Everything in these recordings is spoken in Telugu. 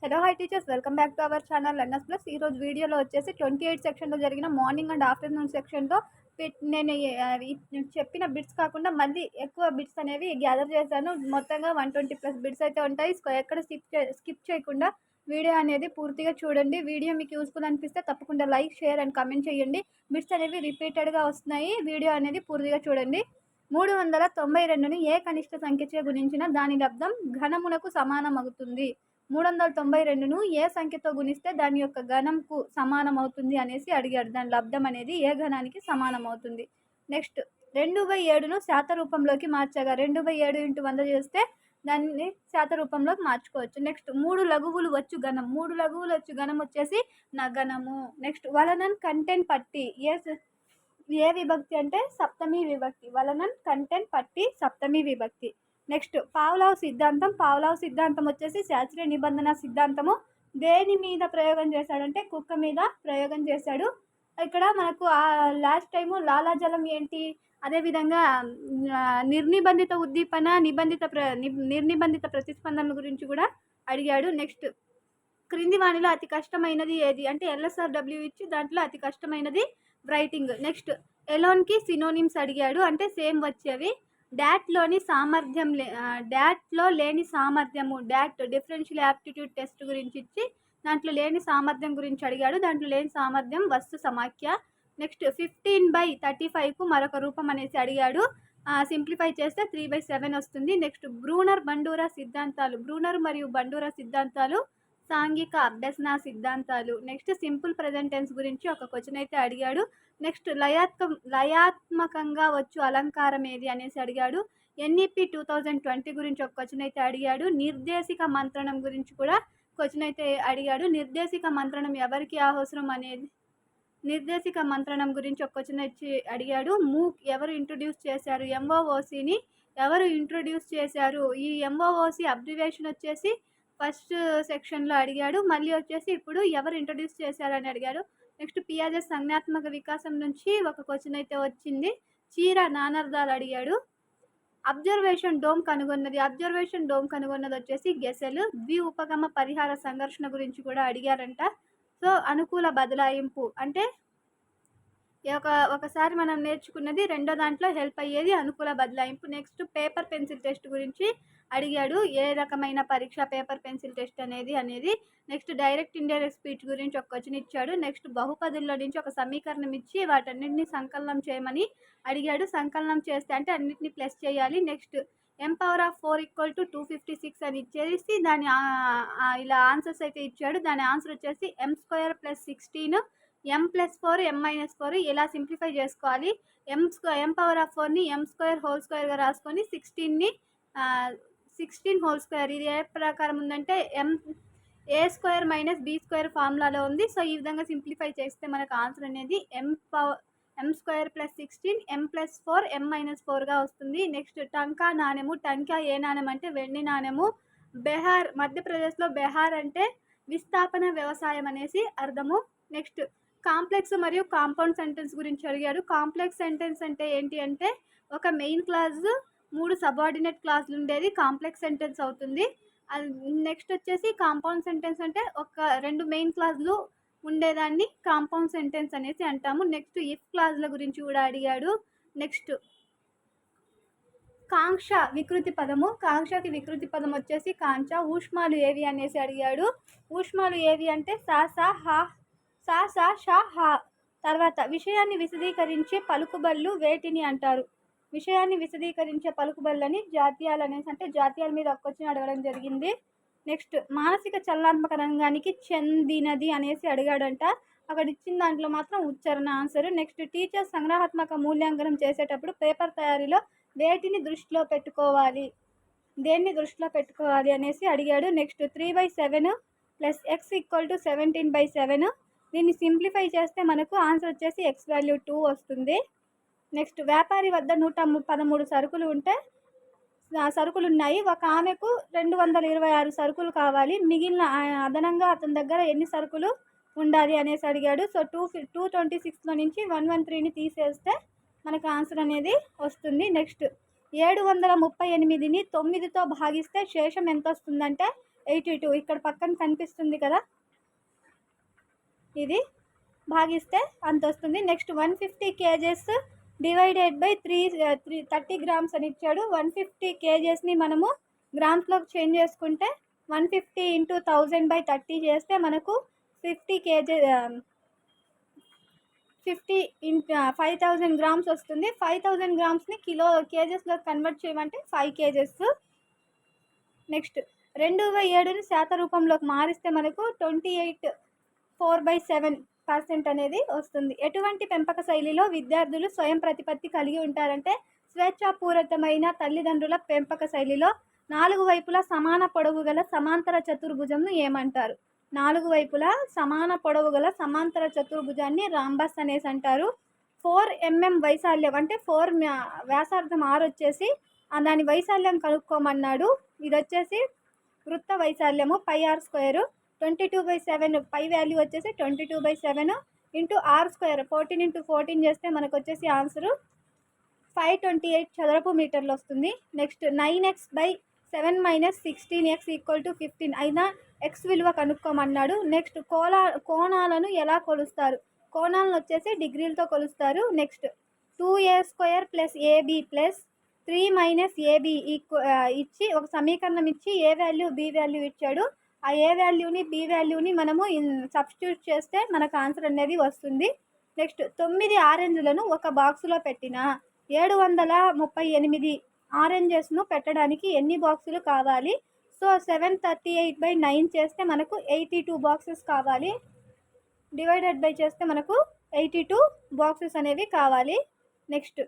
Hello hi teachers, welcome back to our channel learners plus. ఈరోజు వీడియోలో వచ్చేసి 28 సెక్షన్లో జరిగిన మార్నింగ్ అండ్ ఆఫ్టర్నూన్ సెక్షన్లో నేను చెప్పిన బిట్స్ కాకుండా మళ్ళీ ఎక్కువ బిట్స్ అనేవి గ్యాదర్ చేశాను. మొత్తంగా 120+ బిట్స్ అయితే ఉంటాయి. ఎక్కడ స్కిప్ చేయకుండా వీడియో అనేది పూర్తిగా చూడండి. వీడియో మీకు యూస్ఫుల్ అనిపిస్తే తప్పకుండా లైక్, షేర్ అండ్ కమెంట్ చేయండి. బిట్స్ అనేవి రిపీటెడ్గా వస్తున్నాయి. వీడియో అనేది పూర్తిగా చూడండి. 392ని ఏ కనిష్ట సంఖ్యచే గుణించిన దాని లబ్ధం ఘనమునకు సమానం అవుతుంది. 392ను ఏ సంఖ్యతో గుణిస్తే దాని యొక్క ఘనంకు సమానం అవుతుంది అనేసి అడిగాడు. దాని లబ్ధం అనేది ఏ ఘనానికి సమానం అవుతుంది. నెక్స్ట్ 2/7ను శాత రూపంలోకి మార్చగా 2/7 × 100 చేస్తే దాన్ని శాత రూపంలోకి మార్చుకోవచ్చు. నెక్స్ట్ 3 లఘువులు వచ్చు ఘనం. 3 లఘువులు వచ్చు ఘనం వచ్చేసి నగనము. నెక్స్ట్ వలనన్ కంటెంట్ పట్టి ఏ విభక్తి అంటే సప్తమి విభక్తి. వలనన్ కంటెంట్ పట్టి సప్తమి విభక్తి. నెక్స్ట్ పావలావ్ సిద్ధాంతం వచ్చేసి శాస్త్రీయ నిబంధన సిద్ధాంతము. దేని మీద ప్రయోగం చేశాడంటే కుక్క మీద ప్రయోగం చేశాడు. ఇక్కడ మనకు లాస్ట్ టైము లాలాజలం ఏంటి, అదేవిధంగా నిర్నిబంధిత ఉద్దీపన, నిర్నిబంధిత ప్రతిస్పందనల గురించి కూడా అడిగాడు. నెక్స్ట్ క్రింది వాణిలో అతి కష్టమైనది ఏది అంటే LSRW ఇచ్చి దాంట్లో అతి కష్టమైనది రైటింగ్. నెక్స్ట్ ఎలోన్కి సినోనిమ్స్ అడిగాడు, అంటే సేమ్ వచ్చేవి. డాట్లో లేని సామర్థ్యము, డిఫరెన్షియల్ యాప్టిట్యూడ్ టెస్ట్ గురించి ఇచ్చి దాంట్లో లేని సామర్థ్యం గురించి అడిగాడు. దాంట్లో లేని సామర్థ్యం వస్తు సమాఖ్య. నెక్స్ట్ 15/35కు మరొక రూపం అనేసి అడిగాడు. సింప్లిఫై చేస్తే 3/7 వస్తుంది. నెక్స్ట్ బ్రూనర్ మరియు బండూరా సిద్ధాంతాలు సాంఘిక అభ్యసన సిద్ధాంతాలు. నెక్స్ట్ సింపుల్ ప్రెజెంట్ టెన్స్ గురించి ఒక క్వశ్చన్ అయితే అడిగాడు. నెక్స్ట్ లయాత్మకంగా వచ్చు అలంకారం ఏది అనేసి అడిగాడు. NEP 2020 గురించి ఒక క్వశ్చన్ అయితే అడిగాడు. నిర్దేశిక మంత్రణం గురించి కూడా క్వశ్చన్ అయితే అడిగాడు. నిర్దేశిక మంత్రణం ఎవరికి అవసరం అనేది, నిర్దేశిక మంత్రణం గురించి ఒక క్వశ్చన్ వచ్చి అడిగాడు. MOOC ఎవరు ఇంట్రొడ్యూస్ చేశారు, MOOCని ఎవరు ఇంట్రొడ్యూస్ చేశారు. ఈ MOOC అబ్రివేషన్ వచ్చేసి ఫస్ట్ సెక్షన్లో అడిగాడు. మళ్ళీ వచ్చేసి ఇప్పుడు ఎవరు ఇంట్రొడ్యూస్ చేశారని అడిగాడు. నెక్స్ట్ పియాజెట్ సంజ్ఞాత్మక వికాసం నుంచి ఒక క్వశ్చన్ అయితే వచ్చింది. చీర నానర్దాలు అడిగాడు. అబ్జర్వేషన్ డోమ్ కనుగొన్నది వచ్చేసి గెసెల్. ద్వి ఉపగమ పరిహార సంఘర్షణ గురించి కూడా అడిగారంట. సో అనుకూల బదలాయింపు అంటే ఒకసారి మనం నేర్చుకున్నది రెండో దాంట్లో హెల్ప్ అయ్యేది అనుకూల బదలాయింపు. నెక్స్ట్ పేపర్ పెన్సిల్ టెస్ట్ గురించి అడిగాడు. ఏ రకమైన పరీక్ష పేపర్ పెన్సిల్ టెస్ట్ అనేది. నెక్స్ట్ డైరెక్ట్ ఇండైరెక్ట్ స్పీచ్ గురించి ఒక క్వశ్చన్ ఇచ్చాడు. నెక్స్ట్ బహుపదుల్లో నుంచి ఒక సమీకరణం ఇచ్చి వాటన్నింటినీ సంకలనం చేయమని అడిగాడు. సంకలనం చేస్తే అంటే అన్నింటినీ ప్లస్ చేయాలి. నెక్స్ట్ m⁴ = 256 అని ఇచ్చేసి దాని ఇలా ఆన్సర్స్ అయితే ఇచ్చాడు. దాని ఆన్సర్ వచ్చేసి m² + 16 m+4 m-4 ఇలా సింప్లిఫై చేసుకోవాలి. m⁴ని m² రాసుకొని 16ని 16² ఇది ఏ ప్రకారం ఉందంటే a² - b² ఫార్ములాలో ఉంది. సో ఈ విధంగా సింప్లిఫై చేస్తే మనకు ఆన్సర్ అనేది m² + 16 m+4 m-4గా వస్తుంది. నెక్స్ట్ టంకా నాణెము. టంకా ఏ నాణెం అంటే వెండి నాణెము. బెహార్ మధ్యప్రదేశ్లో బెహార్ అంటే విస్థాపన వ్యవసాయం అనేసి అర్థము. నెక్స్ట్ కాంప్లెక్స్ మరియు కాంపౌండ్ సెంటెన్స్ గురించి అడిగాడు. కాంప్లెక్స్ సెంటెన్స్ అంటే ఏంటి అంటే ఒక మెయిన్ క్లాజ్ 3 సబార్డినేట్ క్లాజులు ఉండేది కాంప్లెక్స్ సెంటెన్స్ అవుతుంది. నెక్స్ట్ వచ్చేసి కాంపౌండ్ సెంటెన్స్ అంటే ఒక 2 మెయిన్ క్లాజులు ఉండేదాన్ని కాంపౌండ్ సెంటెన్స్ అనేసి అంటాము. నెక్స్ట్ ఇఫ్ క్లాజుల గురించి కూడా అడిగాడు. నెక్స్ట్ కాంక్ష వికృతి పదము. కాంక్షకి వికృతి పదం వచ్చేసి కాంచ. ఊష్మాలు ఏవి అనేసి అడిగాడు. ఊష్మాలు ఏవి అంటే సా సా షా హా. తర్వాత విషయాన్ని విశదీకరించే పలుకుబళ్ళు వేటిని అంటారు. విషయాన్ని విశదీకరించే పలుకుబళ్ళని జాతీయాలు అనేసి అంటే జాతీయాల మీద ఒక క్వశ్చన్ అడగడం జరిగింది. నెక్స్ట్ మానసిక చలనాత్మక రంగానికి చెందినది అనేసి అడిగాడంట. అక్కడ ఇచ్చిన దాంట్లో మాత్రం ఉచ్చారణ ఆన్సర్. నెక్స్ట్ టీచర్ సంగ్రహాత్మక మూల్యాంకనం చేసేటప్పుడు పేపర్ తయారీలో దేన్ని దృష్టిలో పెట్టుకోవాలి అనేసి అడిగాడు. Next 3/7 + x = 17/7. దీన్ని సింప్లిఫై చేస్తే మనకు ఆన్సర్ వచ్చేసి x వాల్యూ 2 వస్తుంది. నెక్స్ట్ వ్యాపారి వద్ద 113 సరుకులు ఉన్నాయి. ఒక ఆమెకు 226 సరుకులు కావాలి. మిగిలిన అదనంగా అతని దగ్గర ఎన్ని సరుకులు ఉండాలి అనేసి అడిగాడు. సో 226లో నుంచి 113ని తీసేస్తే మనకు ఆన్సర్ అనేది వస్తుంది. నెక్స్ట్ 738ని 9తో భాగిస్తే శేషం ఎంత వస్తుందంటే 82 ఇక్కడ పక్కన కనిపిస్తుంది కదా, ఇది భాగిస్తే అంత వస్తుంది. Next 150 kgs divided by 30 grams అని ఇచ్చాడు. 150 kgsని మనము గ్రామ్స్లోకి చేంజ్ చేసుకుంటే 150 × 1000/30 చేస్తే మనకు 50 kg 50 × 5000 grams వస్తుంది. 5000 gramsని కేజెస్లో కన్వర్ట్ చేయమంటే 5 kgs. నెక్స్ట్ 2/7ని శాత రూపంలోకి మారిస్తే మనకు 28.4/7% అనేది వస్తుంది. ఎటువంటి పెంపక శైలిలో విద్యార్థులు స్వయం ప్రతిపత్తి కలిగి ఉంటారంటే స్వేచ్ఛాపూరితమైన తల్లిదండ్రుల పెంపక శైలిలో 4 వైపులా సమాన పొడవు గల సమాంతర చతుర్భుజంను ఏమంటారు? 4 వైపులా సమాన పొడవు గల సమాంతర చతుర్భుజాన్ని రాంబస్ అనేసి అంటారు. 4 mm వైశాల్యం అంటే 4 వ్యాసార్థం r వచ్చేసి దాని వైశాల్యం కనుక్కోమన్నాడు. ఇది వచ్చేసి వృత్త వైశాల్యము πr². 22/7 పై వాల్యూ వచ్చేసి 22/7 × r². 14 × 14 చేస్తే మనకు వచ్చేసి ఆన్సరు 528 చదరపు మీటర్లు వస్తుంది. నెక్స్ట్ 9x/7 - 16x = 15 అయినా x విలువ కనుక్కోమన్నాడు. నెక్స్ట్ కోణాలను ఎలా కొలుస్తారు? కోణాలను వచ్చేసి డిగ్రీలతో కొలుస్తారు. నెక్స్ట్ 2a² + ab + 3 - ab ఇచ్చి ఒక సమీకరణం ఇచ్చి ఏ వాల్యూ బి వాల్యూ ఇచ్చాడు. ఆ ఏ వాల్యూని బి వాల్యూని మనము సబ్స్టిట్యూట్ చేస్తే మనకు ఆన్సర్ అనేది వస్తుంది. నెక్స్ట్ 9 ఆరెంజ్లను ఒక బాక్సులో పెట్టిన 738 ఆరెంజెస్ను పెట్టడానికి ఎన్ని బాక్సులు కావాలి? సో 738/9 చేస్తే మనకు 82 బాక్సెస్ కావాలి. డివైడెడ్ బై చేస్తే మనకు 82 బాక్సెస్ అనేవి కావాలి. Next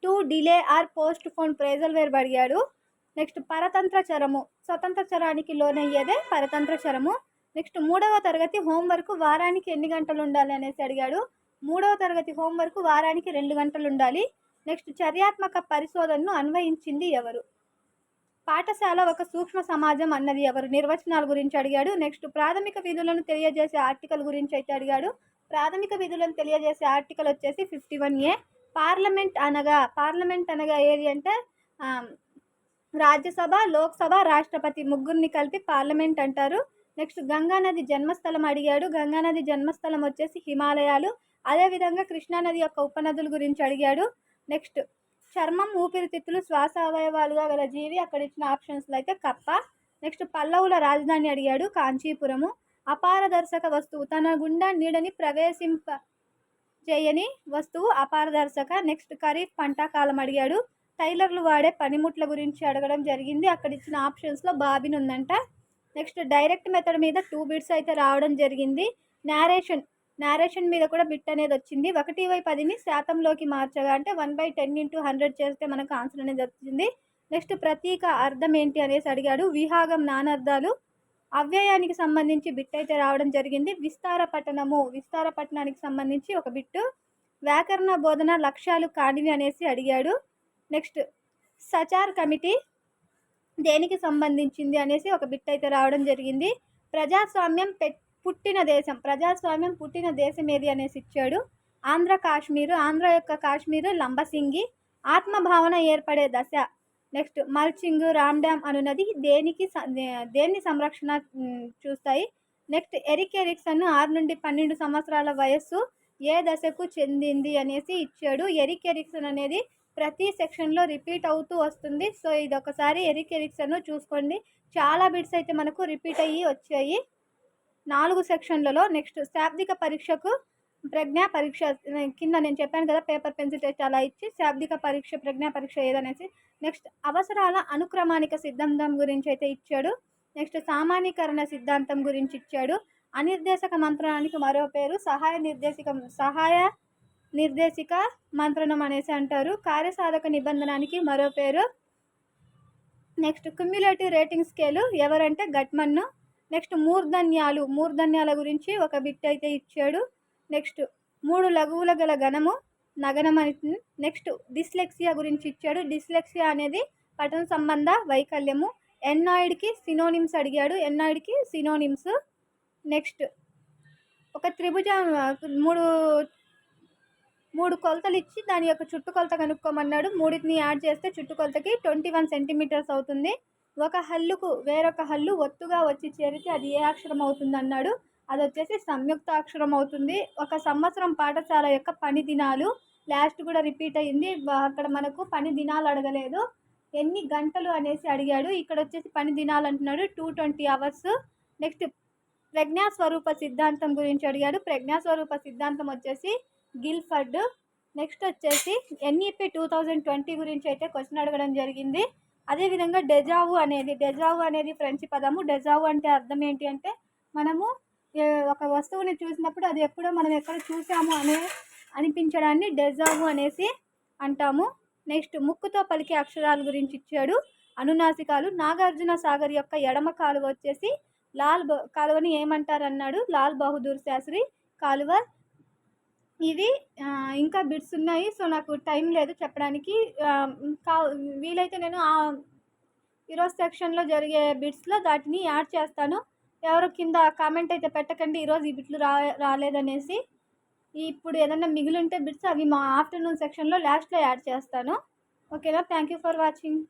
to delay or postpone phrasal verb అడిగాడు. నెక్స్ట్ పరతంత్ర చరము స్వతంత్ర చరానికి లోనయ్యేదే పరతంత్ర చరము. నెక్స్ట్ 3వ తరగతి హోంవర్క్ వారానికి ఎన్ని గంటలు ఉండాలి అనేసి అడిగాడు. 3వ తరగతి హోంవర్క్ వారానికి 2 గంటలు ఉండాలి. నెక్స్ట్ చర్యాత్మక పరిశోధనను అన్వయించింది ఎవరు? పాఠశాల ఒక సూక్ష్మ సమాజం అన్నది ఎవరు? నిర్వచనాల గురించి అడిగాడు. నెక్స్ట్ ప్రాథమిక విధులను తెలియజేసే ఆర్టికల్ గురించి అయితే అడిగాడు. ప్రాథమిక విధులను తెలియజేసే ఆర్టికల్ వచ్చేసి 51A. పార్లమెంట్ అనగా ఏది అంటే రాజ్యసభ, లోక్సభ, రాష్ట్రపతి ముగ్గురిని కలిపి పార్లమెంట్ అంటారు. నెక్స్ట్ గంగానది జన్మస్థలం అడిగాడు. గంగానది జన్మస్థలం వచ్చేసి హిమాలయాలు. అదేవిధంగా కృష్ణానది యొక్క ఉపనదుల గురించి అడిగాడు. నెక్స్ట్ చర్మం, ఊపిరితిత్తులు, శ్వాస అవయవాలుగా గల జీవి అక్కడ ఇచ్చిన ఆప్షన్స్లో అయితే కప్ప. నెక్స్ట్ పల్లవుల రాజధాని అడిగాడు. కాంచీపురము. అపారదర్శక వస్తువు తన గుండా నీడని ప్రవేశింప చేయని వస్తువు అపారదర్శక. నెక్స్ట్ ఖరీఫ్ పంట కాలం అడిగాడు. టైలర్లు వాడే పనిముట్ల గురించి అడగడం జరిగింది. అక్కడ ఇచ్చిన ఆప్షన్స్లో బాబిన్ ఉందంట. నెక్స్ట్ డైరెక్ట్ మెథడ్ మీద 2 బిట్స్ అయితే రావడం జరిగింది. నేరేషన్ మీద కూడా బిట్ అనేది వచ్చింది. 1/10ని శాతంలోకి మార్చగా అంటే 1/10 × 100 చేస్తే మనకు ఆన్సర్ అనేది వచ్చింది. నెక్స్ట్ ప్రతీక అర్థం ఏంటి అనేసి అడిగాడు. విహాగం నానార్థాలు. అవ్యయానికి సంబంధించి బిట్ అయితే రావడం జరిగింది. విస్తార పట్టణానికి సంబంధించి ఒక బిట్టు. వ్యాకరణ బోధన లక్ష్యాలు కానివి అనేసి అడిగాడు. నెక్స్ట్ సచార్ కమిటీ దేనికి సంబంధించింది అనేసి ఒక బిట్ అయితే రావడం జరిగింది. ప్రజాస్వామ్యం పుట్టిన దేశం ఏది అనేసి ఇచ్చాడు. ఆంధ్ర యొక్క కాశ్మీరు లంబసింగి. ఆత్మభావన ఏర్పడే దశ. నెక్స్ట్ మల్చింగ్, రామ్ డ్యామ్ అనున్నది దేన్ని సంరక్షణ చూస్తాయి. నెక్స్ట్ ఎరిక్ ఎరిక్సన్ 6 నుండి 12 సంవత్సరాల వయస్సు ఏ దశకు చెందింది అనేసి ఇచ్చాడు. ఎరిక్ ఎరిక్సన్ అనేది ప్రతి సెక్షన్లో రిపీట్ అవుతూ వస్తుంది. సో ఇది ఒకసారి ఎరిక్ ఎరిక్సన్ చూసుకోండి. చాలా బిట్స్ అయితే మనకు రిపీట్ అయ్యి వచ్చాయి 4 సెక్షన్లలో. నెక్స్ట్ శాబ్దిక పరీక్షకు ప్రజ్ఞా పరీక్ష కింద నేను చెప్పాను కదా, పేపర్ పెన్సిల్ టెస్ట్ అలా ఇచ్చి శాబ్దిక పరీక్ష ప్రజ్ఞా పరీక్ష ఏదనేసి. నెక్స్ట్ అవసరాల అనుక్రమానిక సిద్ధాంతం గురించి అయితే ఇచ్చాడు. నెక్స్ట్ సామాన్యీకరణ సిద్ధాంతం గురించి ఇచ్చాడు. అనిర్దేశక మంత్రణానికి మరో పేరు సహాయ నిర్దేశిక మంత్రణం అనేసి అంటారు. కార్యసాధక నిబంధనానికి మరో పేరు. నెక్స్ట్ క్యుమ్యులేటివ్ రేటింగ్ స్కేలు ఎవరంటే గట్మన్ను. నెక్స్ట్ మూర్ధన్యాల గురించి ఒక బిట్ అయితే ఇచ్చాడు. నెక్స్ట్ 3 లఘువుల గల గణము నగనం అని. నెక్స్ట్ డిస్లెక్సియా గురించి ఇచ్చాడు. డిస్లెక్సియా అనేది పఠన సంబంధ వైకల్యము. ఎన్నాయిడ్కి సినోనిమ్స్ అడిగాడు. ఎన్నాయిడ్కి సినోనిమ్స్. నెక్స్ట్ ఒక త్రిభుజం 3 కొలతలు ఇచ్చి దాని యొక్క చుట్టుకొలత కనుక్కోమన్నాడు. 3ని యాడ్ చేస్తే చుట్టుకొలతకి 21 సెంటీమీటర్స్ అవుతుంది. ఒక హల్లుకు వేరొక హల్లు ఒత్తుగా వచ్చి చేరితే అది ఏ అక్షరం అవుతుందన్నాడు. అదొచ్చేసి సంయుక్తాక్షరం అవుతుంది. ఒక సంవత్సరం పాఠశాల యొక్క పని దినాలు లాస్ట్ కూడా రిపీట్ అయ్యింది. అక్కడ మనకు పని దినాలు అడగలేదు, ఎన్ని గంటలు అనేసి అడిగాడు. ఇక్కడ వచ్చేసి పని దినాలు అంటున్నాడు 220 అవర్స్. నెక్స్ట్ ప్రజ్ఞాస్వరూప సిద్ధాంతం గురించి అడిగాడు. ప్రజ్ఞాస్వరూప సిద్ధాంతం వచ్చేసి గిల్ఫర్డ్. నెక్స్ట్ వచ్చేసి ఎన్ఈపి 2020 గురించి అయితే క్వశ్చన్ అడగడం జరిగింది. అదేవిధంగా డెజావు అనేది ఫ్రెంచ్ పదము. డెజావు అంటే అర్థం ఏంటి అంటే మనము ఒక వస్తువుని చూసినప్పుడు అది ఎప్పుడో మనం ఎక్కడ చూసాము అనిపించడాన్ని డెజావు అనేసి అంటాము. నెక్స్ట్ ముక్కుతో పలికే అక్షరాల గురించి ఇచ్చాడు. అనునాసికాలు. నాగార్జున సాగర్ యొక్క ఎడమ కాలువ వచ్చేసి కాలువని ఏమంటారు అన్నాడు. లాల్ బహదూర్ శాస్త్రి కాలువ. ఇవి ఇంకా బిట్స్ ఉన్నాయి. సో నాకు టైం లేదు చెప్పడానికి. వీలైతే నేను ఈరోజు సెక్షన్లో జరిగే బిట్స్లో వాటిని యాడ్ చేస్తాను. ఎవరు కింద కామెంట్ అయితే పెట్టకండి ఈరోజు ఈ బిట్లు రాలేదనేసి. ఇప్పుడు ఏదైనా మిగిలింటే బిట్స్ అవి మా ఆఫ్టర్నూన్ సెక్షన్లో లాస్ట్లో యాడ్ చేస్తాను. ఓకేనా? Thank you for watching.